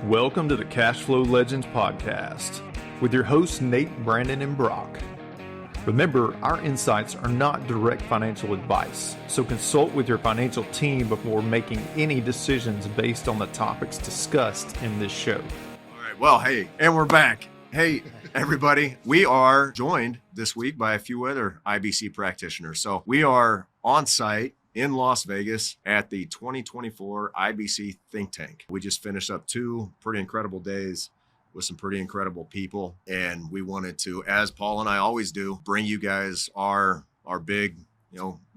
Welcome to the Cash Flow Legends podcast with your hosts Nate, Brandon, and Brock. Remember, our insights are not direct financial advice, so consult with your financial team before making any decisions based on the topics discussed in this show. All right, well, hey, and we're back. Hey, everybody, we are joined this week by a few other IBC practitioners. So we are on site in Las Vegas at the 2024 IBC Think Tank. We just finished up 2 pretty incredible days with some pretty incredible people. And we wanted to, as Paul and I always do, bring you guys our big,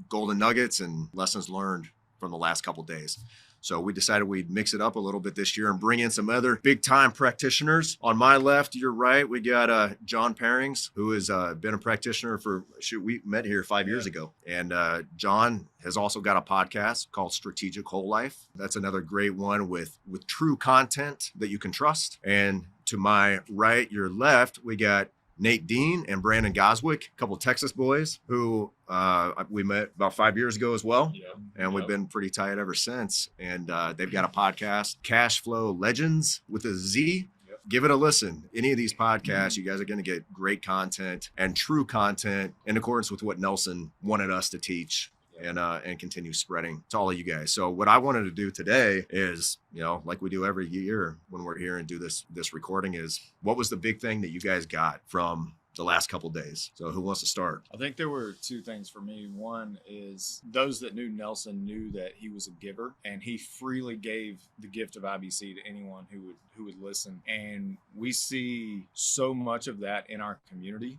golden nuggets and lessons learned from the last couple days. So we decided we'd mix it up a little bit this year and bring in some other big time practitioners. On my left, your right, we got John Pairings, who has been a practitioner we met here 5 years ago. And John has also got a podcast called Strategic Whole Life. That's another great one with true content that you can trust. And to my right, your left, we got Nate Dean and Brandon Goswick, a couple of Texas boys who we met about 5 years ago as well. And we've been pretty tight ever since. And they've got a podcast, Cash Flow Legends with a Z. Give it a listen. Any of these podcasts, you guys are going to get great content and true content in accordance with what Nelson wanted us to teach and continue spreading to all of you guys. So what I wanted to do today is, like we do every year when we're here and do this recording, is what was the big thing that you guys got from the last couple of days? So who wants to start? I think there were 2 things for me. One is those that knew Nelson knew that he was a giver, and he freely gave the gift of IBC to anyone who would listen. And we see so much of that in our community.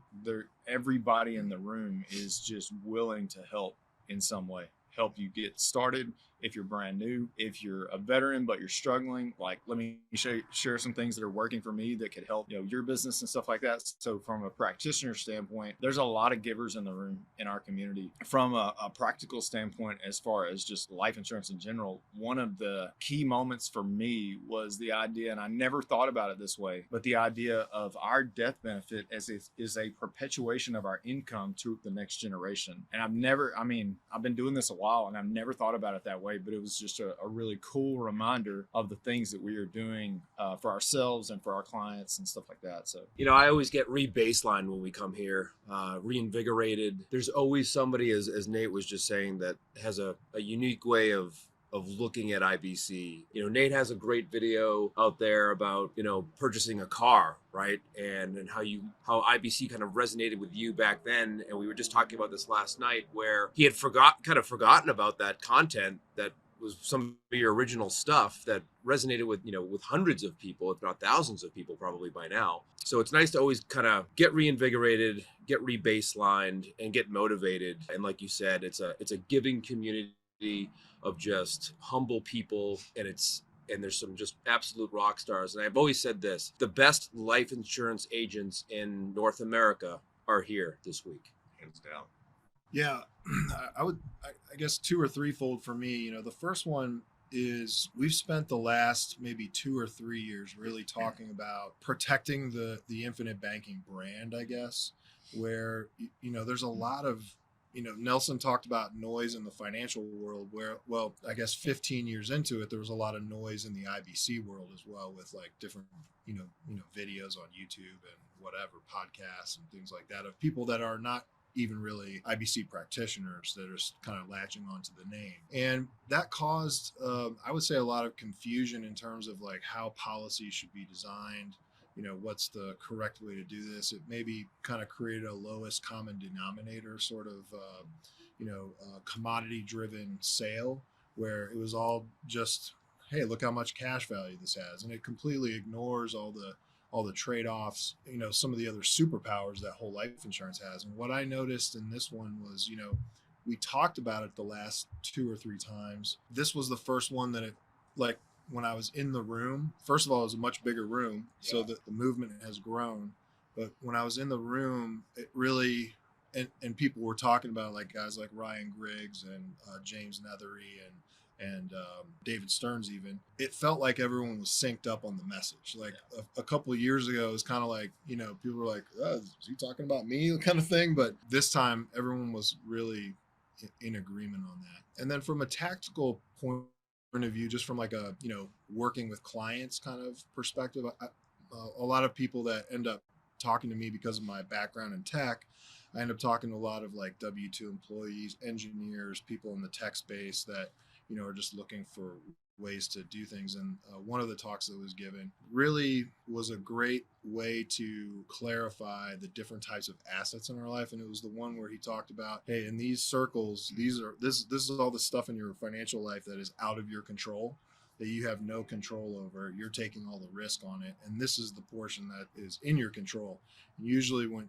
Everybody in the room is just willing to help in some way, help you get started. If you're brand new, if you're a veteran but you're struggling, like, let me share some things that are working for me that could help your business and stuff like that. So from a practitioner standpoint, there's a lot of givers in the room in our community. From a practical standpoint, as far as just life insurance in general, one of the key moments for me was the idea, and I never thought about it this way, but the idea of our death benefit is a perpetuation of our income to the next generation. And I've been doing this a while and I've never thought about it that way. But it was just a really cool reminder of the things that we are doing for ourselves and for our clients and stuff like that. So, I always get re-baselined when we come here, reinvigorated. There's always somebody, as Nate was just saying, that has a unique way of looking at IBC. Nate has a great video out there about, purchasing a car, right? And how IBC kind of resonated with you back then. And we were just talking about this last night, where he had forgotten about that content that was some of your original stuff that resonated with hundreds of people, if not thousands of people probably by now. So it's nice to always kind of get reinvigorated, get re-baselined, and get motivated. And like you said, it's a giving community of just humble people, and there's some just absolute rock stars. And I've always said this: the best life insurance agents in North America are here this week, Hands down. Yeah, I guess 2 or 3-fold for me. The first one is we've spent the last maybe 2 or 3 years really talking about protecting the infinite banking brand, I guess, where there's a lot of Nelson talked about noise in the financial world where, well, I guess 15 years into it, there was a lot of noise in the IBC world as well, with like different, videos on YouTube and whatever, podcasts and things like that, of people that are not even really IBC practitioners that are kind of latching onto the name. And that caused, I would say, a lot of confusion in terms of like how policies should be designed. What's the correct way to do this? It maybe kind of created a lowest common denominator sort of, commodity driven sale, where it was all just, hey, look how much cash value this has. And it completely ignores all the trade-offs, some of the other superpowers that whole life insurance has. And what I noticed in this one was, we talked about it the last 2 or 3 times. This was the first one that when I was in the room, first of all, it was a much bigger room, so that the movement has grown. But when I was in the room, it really, and people were talking about, like guys like Ryan Griggs and James Nethery and David Stearns even, it felt like everyone was synced up on the message. Like a couple of years ago, it was kind of like, people were like, oh, is he talking about me kind of thing? But this time, everyone was really in agreement on that. And then from a tactical point of view, just from like a, working with clients kind of perspective. A lot of people that end up talking to me because of my background in tech, I end up talking to a lot of like W-2 employees, engineers, people in the tech space that, are just looking for ways to do things. And one of the talks that was given really was a great way to clarify the different types of assets in our life. And it was the one where he talked about, hey, in these circles, this is all the stuff in your financial life that is out of your control, that you have no control over. You're taking all the risk on it, and this is the portion that is in your control. And usually when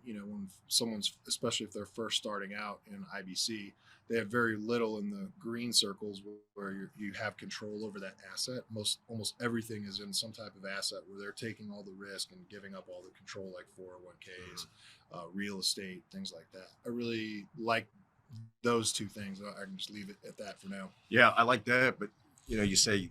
someone's, especially if they're first starting out in IBC, they have very little in the green circles where you have control over that asset. Almost everything is in some type of asset where they're taking all the risk and giving up all the control, like 401ks, real estate, things like that. I really like those two things. I can just leave it at that for now. Yeah, I like that. But you say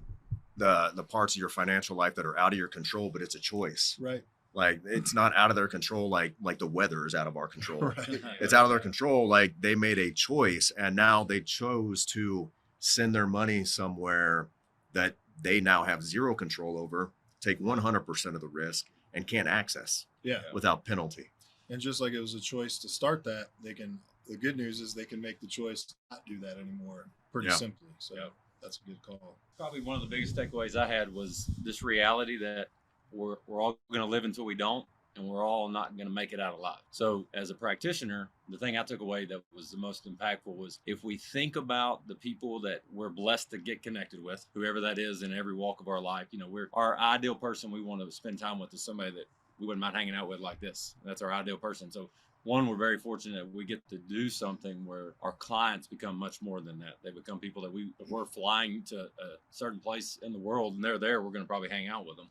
the parts of your financial life that are out of your control, but it's a choice. Right. Like it's not out of their control, like the weather is out of our control. Right. It's out of their control. Like they made a choice, and now they chose to send their money somewhere that they now have zero control over, take 100% of the risk, and can't access without penalty. And just like it was a choice to start that, the good news is they can make the choice to not do that anymore pretty simply. So that's a good call. Probably one of the biggest takeaways I had was this reality that we're all going to live until we don't, and we're all not going to make it out alive. So as a practitioner, the thing I took away that was the most impactful was if we think about the people that we're blessed to get connected with, whoever that is in every walk of our life, we're our ideal person we want to spend time with is somebody that we wouldn't mind hanging out with like this. That's our ideal person. So one, we're very fortunate we get to do something where our clients become much more than that. They become people that if we're flying to a certain place in the world and they're there, we're going to probably hang out with them,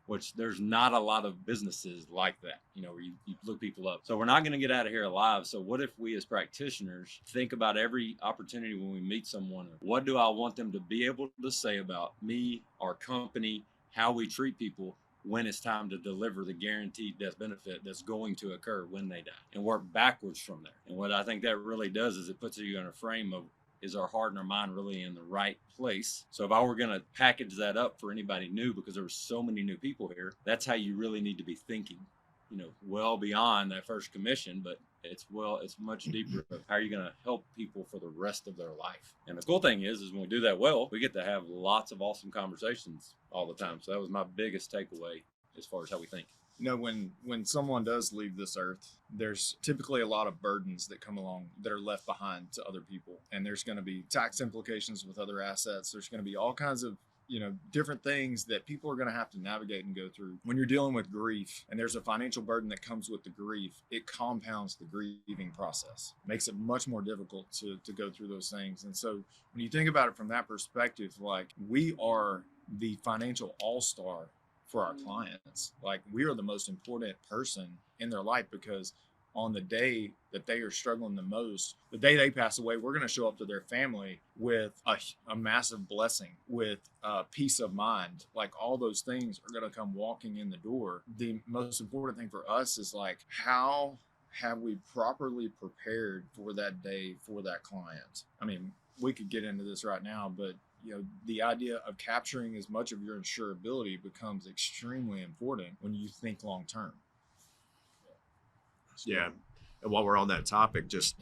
which there's not a lot of businesses like that, where you look people up. So we're not going to get out of here alive. So what if we as practitioners think about every opportunity when we meet someone, what do I want them to be able to say about me, our company, how we treat people when it's time to deliver the guaranteed death benefit that's going to occur when they die, and work backwards from there. And what I think that really does is it puts you in a frame of, is our heart and our mind really in the right place? So if I were going to package that up for anybody new, because there were so many new people here, that's how you really need to be thinking, well beyond that first commission, but it's much deeper of how are you going to help people for the rest of their life. And the cool thing is when we do that well, we get to have lots of awesome conversations all the time. So that was my biggest takeaway as far as how we think. When someone does leave this earth, there's typically a lot of burdens that come along that are left behind to other people. And there's going to be tax implications with other assets. There's going to be all kinds of different things that people are going to have to navigate and go through. When you're dealing with grief and there's a financial burden that comes with the grief, it compounds the grieving process, makes it much more difficult to go through those things. And so when you think about it from that perspective, like we are the financial all-star for our clients. Like we are the most important person in their life, because on the day that they are struggling the most, the day they pass away, we're going to show up to their family with a massive blessing, with peace of mind. Like all those things are going to come walking in the door. The most important thing for us is like, how have we properly prepared for that day for that client? I mean, we could get into this right now, but the idea of capturing as much of your insurability becomes extremely important when you think long term. Yeah. And while we're on that topic, just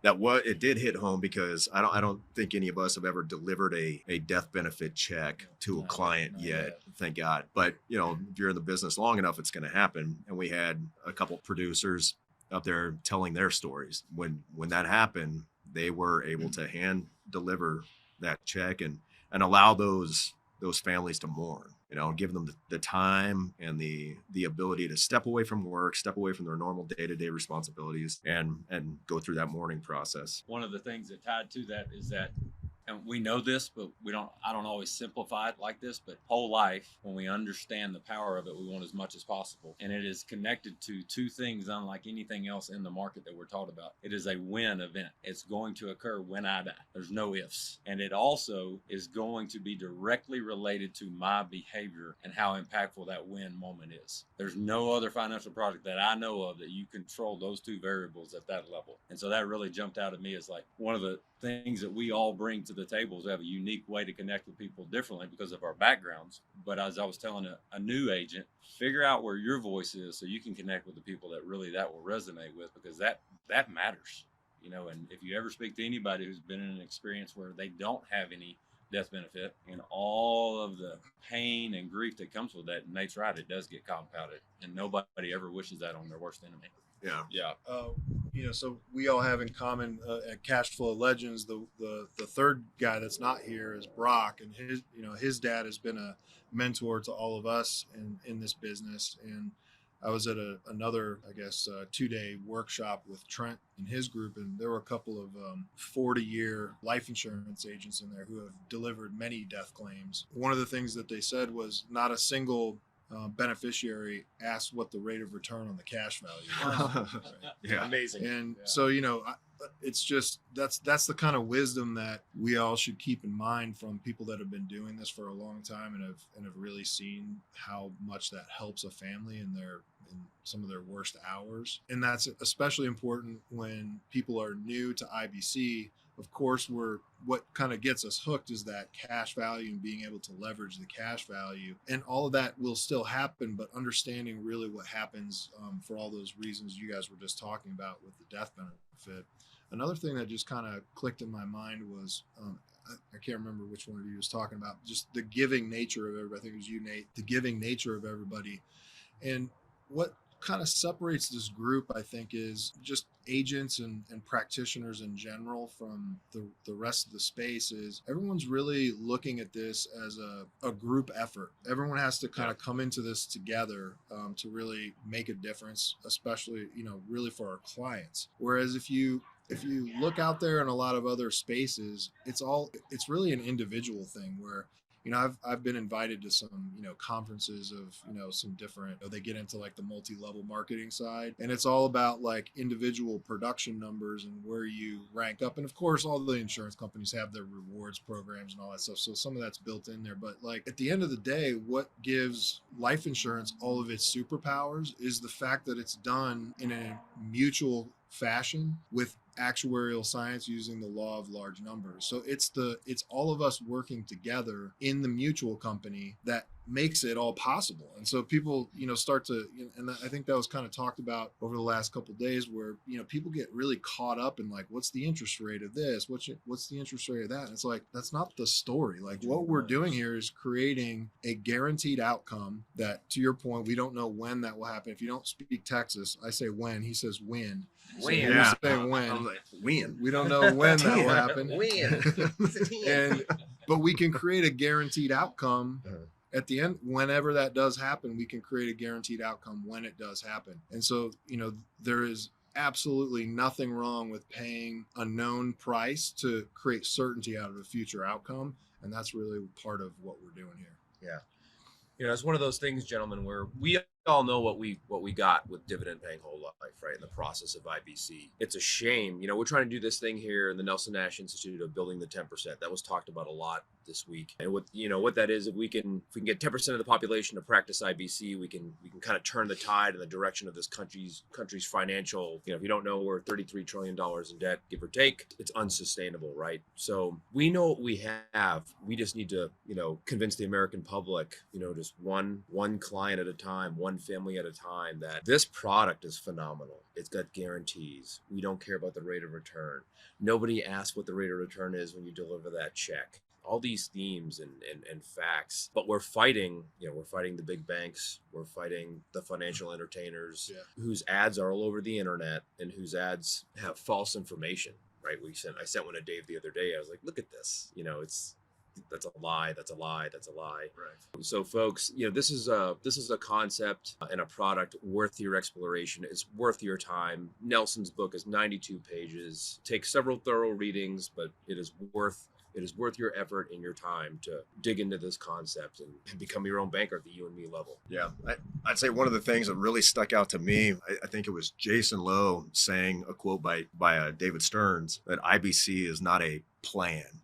it did hit home, because I don't think any of us have ever delivered a death benefit check to a client yet. Thank God. But if you're in the business long enough, it's going to happen. And we had a couple producers up there telling their stories. When that happened, they were able to hand deliver that check and allow those families to mourn, give them the time and the ability to step away from work, step away from their normal day-to-day responsibilities and go through that mourning process. One of the things that tied to that is that, and we know this, but I don't always simplify it like this, but whole life, when we understand the power of it, we want as much as possible. And it is connected to two things unlike anything else in the market that we're taught about. It is a when event. It's going to occur when I die. There's no ifs. And it also is going to be directly related to my behavior and how impactful that when moment is. There's no other financial product that I know of that you control those two variables at that level. And so that really jumped out at me as like one of the things that we all bring to the the tables have a unique way to connect with people differently because of our backgrounds. But as I was telling a new agent, figure out where your voice is so you can connect with the people that really that will resonate with, because that matters, you know. And if you ever speak to anybody who's been in an experience where they don't have any death benefit and all of the pain and grief that comes with that, Nate's right, it does get compounded, and nobody ever wishes that on their worst enemy. Yeah. So we all have in common at Cash Flow Legends, the third guy that's not here is Brock, and his dad has been a mentor to all of us in this business. And I was at another, 2-day workshop with Trent and his group, and there were a couple of 40-year life insurance agents in there who have delivered many death claims. One of the things that they said was not a single beneficiary asked what the rate of return on the cash value was. Right? Yeah. Amazing. And so, it's just that's the kind of wisdom that we all should keep in mind from people that have been doing this for a long time and have really seen how much that helps a family in some of their worst hours. And that's especially important when people are new to IBC. Of course, what kind of gets us hooked is that cash value and being able to leverage the cash value, and all of that will still happen, but understanding really what happens for all those reasons you guys were just talking about with the death benefit. Another thing that just kind of clicked in my mind was, I can't remember which one of you was talking about, just the giving nature of everybody. I think it was you, Nate, the giving nature of everybody. And what kind of separates this group, I think, is just agents and practitioners in general from the rest of the space is everyone's really looking at this as a group effort. Everyone has to kind of come into this together to really make a difference, especially, really for our clients. Whereas if you look out there in a lot of other spaces, it's really an individual thing where, I've been invited to some, conferences of, some different, they get into like the multi-level marketing side, and it's all about like individual production numbers and where you rank up. And of course, all the insurance companies have their rewards programs and all that stuff. So some of that's built in there, but like at the end of the day, what gives life insurance all of its superpowers is the fact that it's done in a mutual fashion with actuarial science using the law of large numbers. So it's all of us working together in the mutual company that makes it all possible. And so people, start to, and I think that was kind of talked about over the last couple of days where, people get really caught up in like, what's the interest rate of this? What's the interest rate of that? And it's like, that's not the story. Like what we're doing here is creating a guaranteed outcome that, to your point, we don't know when that will happen. If you don't speak Texas, I say when, he says when. So When. we say when. I was like, when? We don't know when that will happen. When? But we can create a guaranteed outcome at the end. Whenever that does happen, we can create a guaranteed outcome when it does happen. And so, there is absolutely nothing wrong with paying a known price to create certainty out of a future outcome. And that's really part of what we're doing here. Yeah. It's one of those things, gentlemen, where we all know what we got with dividend paying whole life, right? In the process of IBC. It's a shame. We're trying to do this thing here in the Nelson Nash Institute of building the 10%. That was talked about a lot this week. And what that is, if we can get 10% of the population to practice IBC, we can kind of turn the tide in the direction of this country's financial, if you don't know, we're $33 trillion in debt, give or take. It's unsustainable, right? So we know what we have. We just need to, convince the American public, just one client at a time, one family at a time, that this product is phenomenal. It's got guarantees. We don't care about the rate of return. Nobody asks what the rate of return is when you deliver that check. All these themes and facts, but we're fighting the big banks. We're fighting the financial entertainers whose ads are all over the internet and whose ads have false information, right? I sent one to Dave the other day. I was like, look at this, that's a lie. That's a lie. That's a lie. Right. So folks, this is a concept and a product worth your exploration. It's worth your time. Nelson's book is 92 pages. Takes several thorough readings, but it is worth your effort and your time to dig into this concept and become your own banker at the you and me level. Yeah, I'd say one of the things that really stuck out to me, I think it was Jason Lowe saying a quote by David Stearns that IBC is not a plan,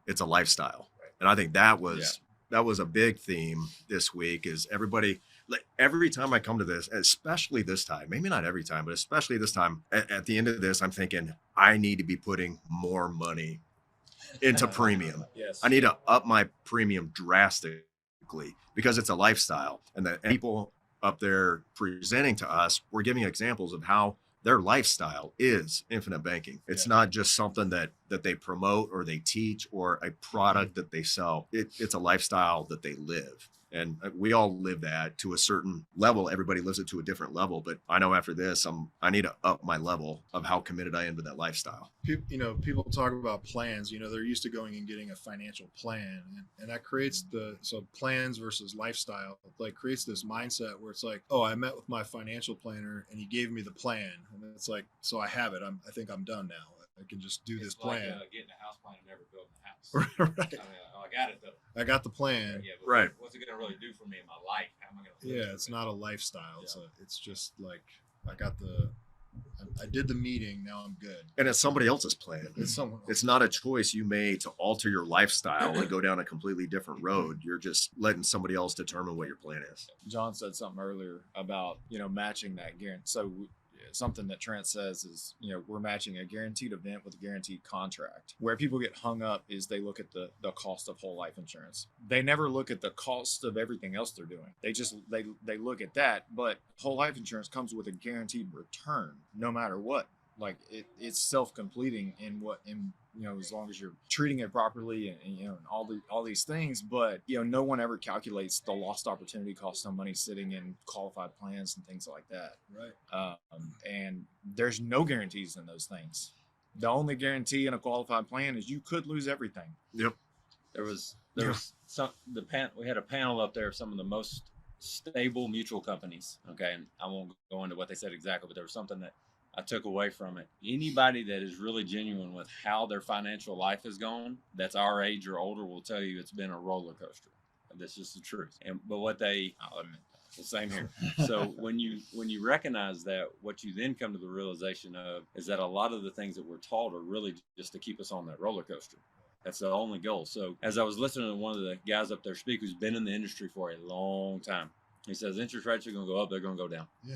it's a lifestyle. Right. And I think that was a big theme this week. Is everybody, like, every time I come to this, especially this time, maybe not every time, but especially this time, at the end of this, I'm thinking I need to be putting more money into premium. Yes. I need to up my premium drastically because it's a lifestyle. And the people up there presenting to us, we're giving examples of how their lifestyle is infinite banking. It's not just something that they promote or they teach or a product that they sell. It's a lifestyle that they live. And we all live that to a certain level. Everybody lives it to a different level. But I know after this, I need to up my level of how committed I am to that lifestyle. People talk about plans. They're used to going and getting a financial plan, and that creates so plans versus lifestyle, like creates this mindset where it's like, oh, I met with my financial planner and he gave me the plan, and it's like, so I have it. I think I'm done now. I can just do this plan. Like, getting a house plan and never building a house. Right. I got it though. I got the plan. Yeah, but Right. what's it going to really do for me in my life? How am I going to live? Yeah, it's not a lifestyle. Yeah. It's just like I did the meeting. Now I'm good. And it's somebody else's plan. It's someone. It's not a choice you made to alter your lifestyle and go down a completely different road. You're just letting somebody else determine what your plan is. John said something earlier about, matching that guarantee. So something that Trent says is, we're matching a guaranteed event with a guaranteed contract. Where people get hung up is they look at the cost of whole life insurance. They never look at the cost of everything else they're doing. They just, they look at that, but whole life insurance comes with a guaranteed return no matter what. Like it's self-completing as long as you're treating it properly and all these things. But no one ever calculates the lost opportunity cost of money sitting in qualified plans and things like that. Right. And there's no guarantees in those things. The only guarantee in a qualified plan is you could lose everything. Yep. There was we had a panel up there of some of the most stable mutual companies. Okay, and I won't go into what they said exactly, but there was something that I took away from it. Anybody that is really genuine with how their financial life has gone, that's our age or older, will tell you it's been a roller coaster. That's just the truth. But I'll admit the same here. So when you recognize that, what you then come to the realization of is that a lot of the things that we're taught are really just to keep us on that roller coaster. That's the only goal. So as I was listening to one of the guys up there speak who's been in the industry for a long time, he says interest rates are going to go up, they're going to go down. Yeah.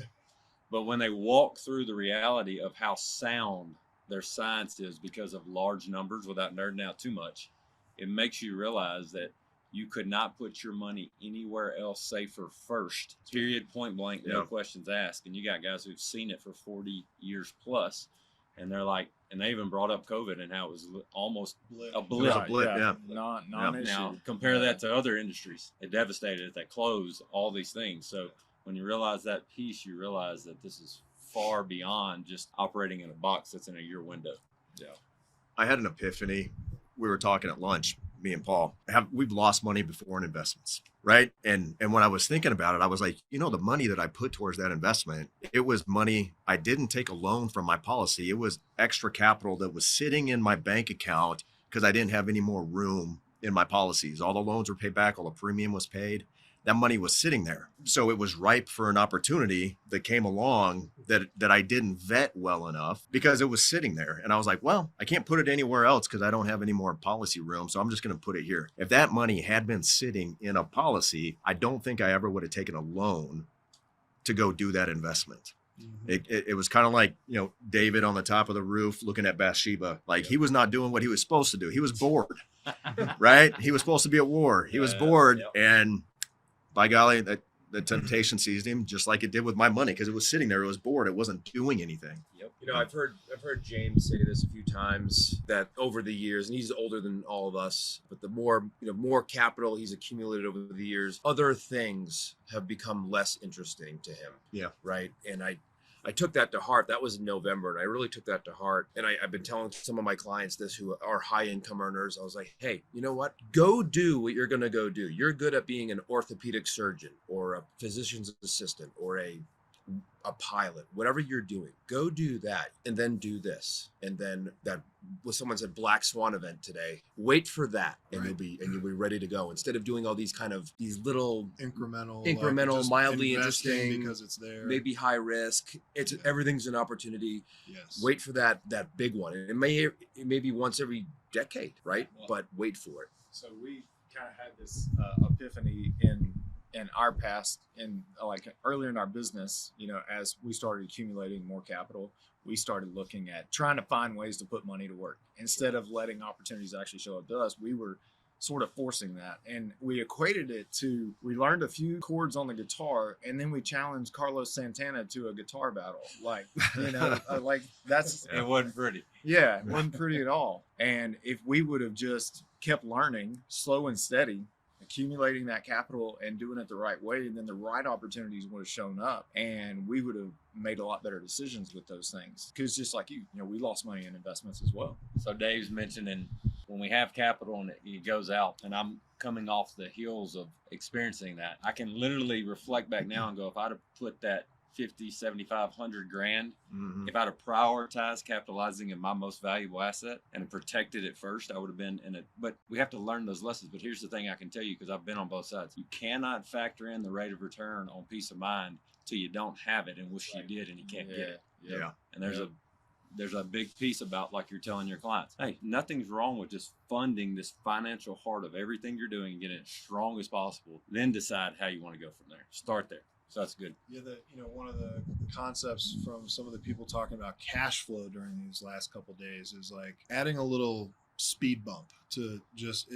But when they walk through the reality of how sound their science is because of large numbers, without nerding out too much, it makes you realize that you could not put your money anywhere else safer first. Period, point blank, no questions asked. And you got guys who've seen it for 40 years plus, and they're like, and they even brought up COVID and how it was almost a blip. Non-issue. Now compare that to other industries. It devastated it. They closed all these things. So when you realize that piece, you realize that this is far beyond just operating in a box that's in a year window. Yeah. I had an epiphany. We were talking at lunch, me and Paul. We've lost money before in investments, right? And when I was thinking about it, I was like, the money that I put towards that investment, it was money. I didn't take a loan from my policy. It was extra capital that was sitting in my bank account because I didn't have any more room in my policies. All the loans were paid back. All the premium was paid. That money was sitting there. So it was ripe for an opportunity that came along that I didn't vet well enough because it was sitting there. And I was like, well, I can't put it anywhere else because I don't have any more policy room. So I'm just going to put it here. If that money had been sitting in a policy, I don't think I ever would have taken a loan to go do that investment. Mm-hmm. It was kind of like, David on the top of the roof looking at Bathsheba. Like he was not doing what he was supposed to do. He was bored, right? He was supposed to be at war. He was bored. And by golly, the temptation seized him just like it did with my money because it was sitting there. It was bored. It wasn't doing anything. Yep. I've heard James say this a few times that over the years, and he's older than all of us, but the more capital he's accumulated over the years, other things have become less interesting to him. Yeah. Right. And I took that to heart. That was in November, and I really took that to heart. And I've been telling some of my clients this who are high income earners. I was like, hey, you know what? Go do what you're going to go do. You're good at being an orthopedic surgeon or a physician's assistant or a pilot, whatever you're doing, go do that and then do this. And then that what someone said, black swan event today, wait for that and you'll be ready to go. Instead of doing all these little incremental, mildly interesting because it's there, maybe high risk. Everything's an opportunity. Yes. Wait for that big one. It may be once every decade, right? But wait for it. So we kind of had this epiphany in in our past, and like earlier in our business, you know, as we started accumulating more capital, we started looking at trying to find ways to put money to work instead of letting opportunities actually show up to us. We were sort of forcing that, and we equated it to, we learned a few chords on the guitar, and then we challenged Carlos Santana to a guitar battle. Like, you know, like that's, It wasn't pretty. yeah, it wasn't pretty at all. And if we would have just kept learning, slow and steady, accumulating that capital and doing it the right way, then the right opportunities would have shown up, and we would have made a lot better decisions with those things. Because just like you know, we lost money in investments as well. So Dave's mentioning when we have capital and it goes out, and I'm coming off the heels of experiencing that, I can literally reflect back now and go, if I'd have put that 50, 75, 100 grand, if I'd have prioritized capitalizing in my most valuable asset and protected it first, I would have been in it. But we have to learn those lessons. But here's the thing I can tell you, because I've been on both sides. You cannot factor in the rate of return on peace of mind till you don't have it and wish you did and you can't get it. Yeah. And there's a big piece about, like you're telling your clients, hey, nothing's wrong with just funding this financial heart of everything you're doing and getting it as strong as possible. Then decide how you want to go from there. Start there. So that's good. Yeah, one of the concepts from some of the people talking about cash flow during these last couple of days is like adding a little speed bump to just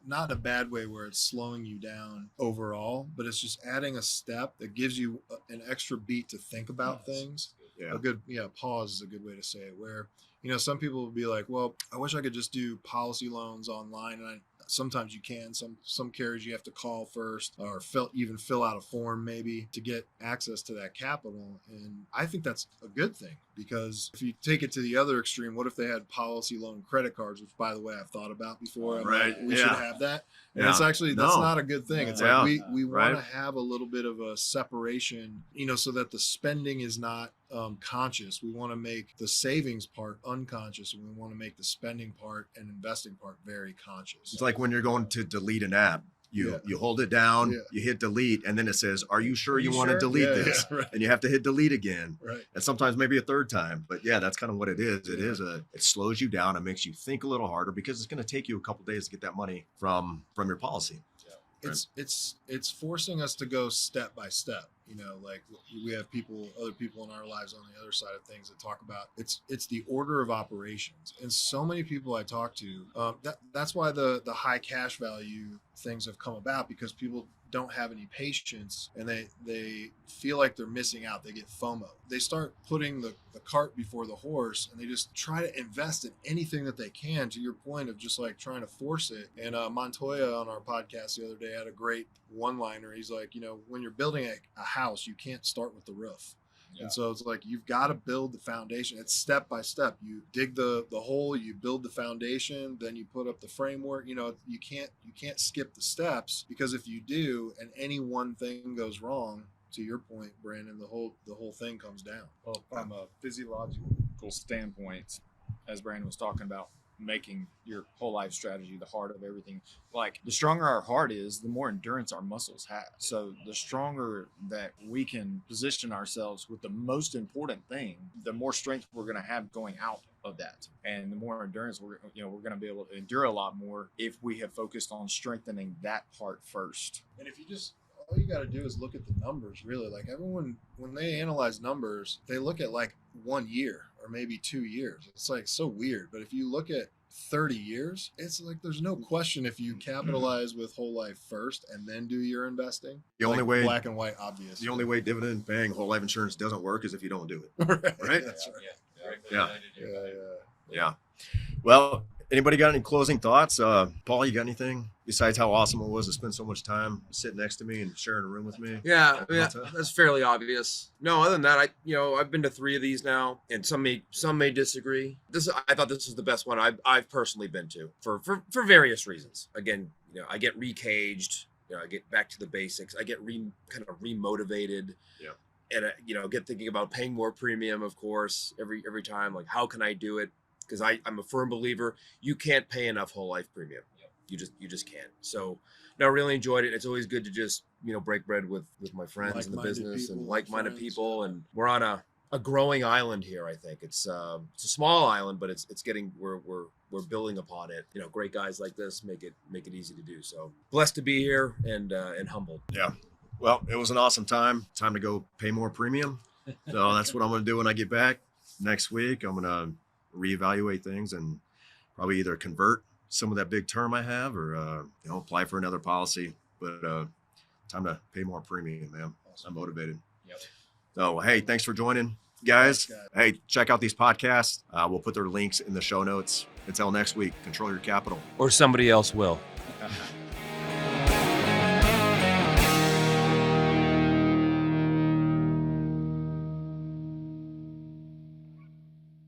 not in a bad way where it's slowing you down overall, but it's just adding a step that gives you an extra beat to think about things. Yeah. Pause is a good way to say it, where, you know, some people will be like, well, I wish I could just do policy loans online. And sometimes you can, some carriers you have to call first or fill out a form maybe to get access to that capital. And I think that's a good thing, because if you take it to the other extreme, what if they had policy loan credit cards, which by the way, I've thought about before. Right. We should have that. And Yeah. it's actually, that's not a good thing. It's Yeah. like we want to Right. have a little bit of a separation, you know, so that the spending is not conscious. We want to make the savings part unconscious, and we want to make the spending part and investing part very conscious. It's like when you're going to delete an app. You hold it down, you hit delete, and then it says, are you sure you want to delete this? Yeah, right. And you have to hit delete again. Right. And sometimes maybe a third time. But yeah, that's kind of what it is. It slows you down. It makes you think a little harder, because it's going to take you a couple days to get that money from your policy. It's forcing us to go step by step. You know, like we have other people in our lives on the other side of things that talk about it's the order of operations. And so many people I talk to, that's why the high cash value things have come about, because people don't have any patience and they feel like they're missing out. They get FOMO. They start putting the cart before the horse, and they just try to invest in anything that they can, to your point of just like trying to force it. And Montoya on our podcast the other day had a great one-liner. He's like, you know, when you're building a house, you can't start with the roof. Yeah. And so it's like, you've got to build the foundation. It's step by step. You dig the hole, you build the foundation, then you put up the framework. You know, you can't skip the steps, because if you do, and any one thing goes wrong, to your point, Brandon, the whole thing comes down. Well, from a physiological standpoint, as Brandon was talking about, making your whole life strategy the heart of everything. Like, the stronger our heart is, the more endurance our muscles have. So the stronger that we can position ourselves with the most important thing, the more strength we're going to have going out of that, and the more endurance we're going to be able to endure a lot more if we have focused on strengthening that part first. And if you just, all you got to do is look at the numbers, really. Like, everyone, when they analyze numbers, they look at like 1 year or maybe 2 years. It's like so weird. But if you look at 30 years, it's like, there's no question, if you capitalize with whole life first and then do your investing, The only way, black and white, obvious. the only way dividend paying whole life insurance doesn't work is if you don't do it. Right? That's right. Yeah. Well, anybody got any closing thoughts? Paul, you got anything besides how awesome it was to spend so much time sitting next to me and sharing a room with me? Yeah, that's fairly obvious. No, other than that, I've been to 3 of these now, and some may disagree. I thought this was the best one I've personally been to for various reasons. Again, I get recaged. I get back to the basics. I get kind of remotivated. Yeah. And get thinking about paying more premium, of course, every time. Like, how can I do it? Because I'm a firm believer you can't pay enough whole life premium. You just can't. So, I really enjoyed it. It's always good to just break bread with my friends in the business and like-minded people. And we're on a growing island here. I think it's a small island, but it's getting we're building upon it. Great guys like this make it easy to do. So blessed to be here and humbled. Yeah. Well, it was an awesome time. Time to go pay more premium. So that's what I'm going to do when I get back next week. I'm going to reevaluate things and probably either convert some of that big term I have or, apply for another policy. But time to pay more premium, man. I'm motivated. Yep. So, hey, thanks for joining, guys. Hey, check out these podcasts. We'll put their links in the show notes. Until next week, control your capital. Or somebody else will.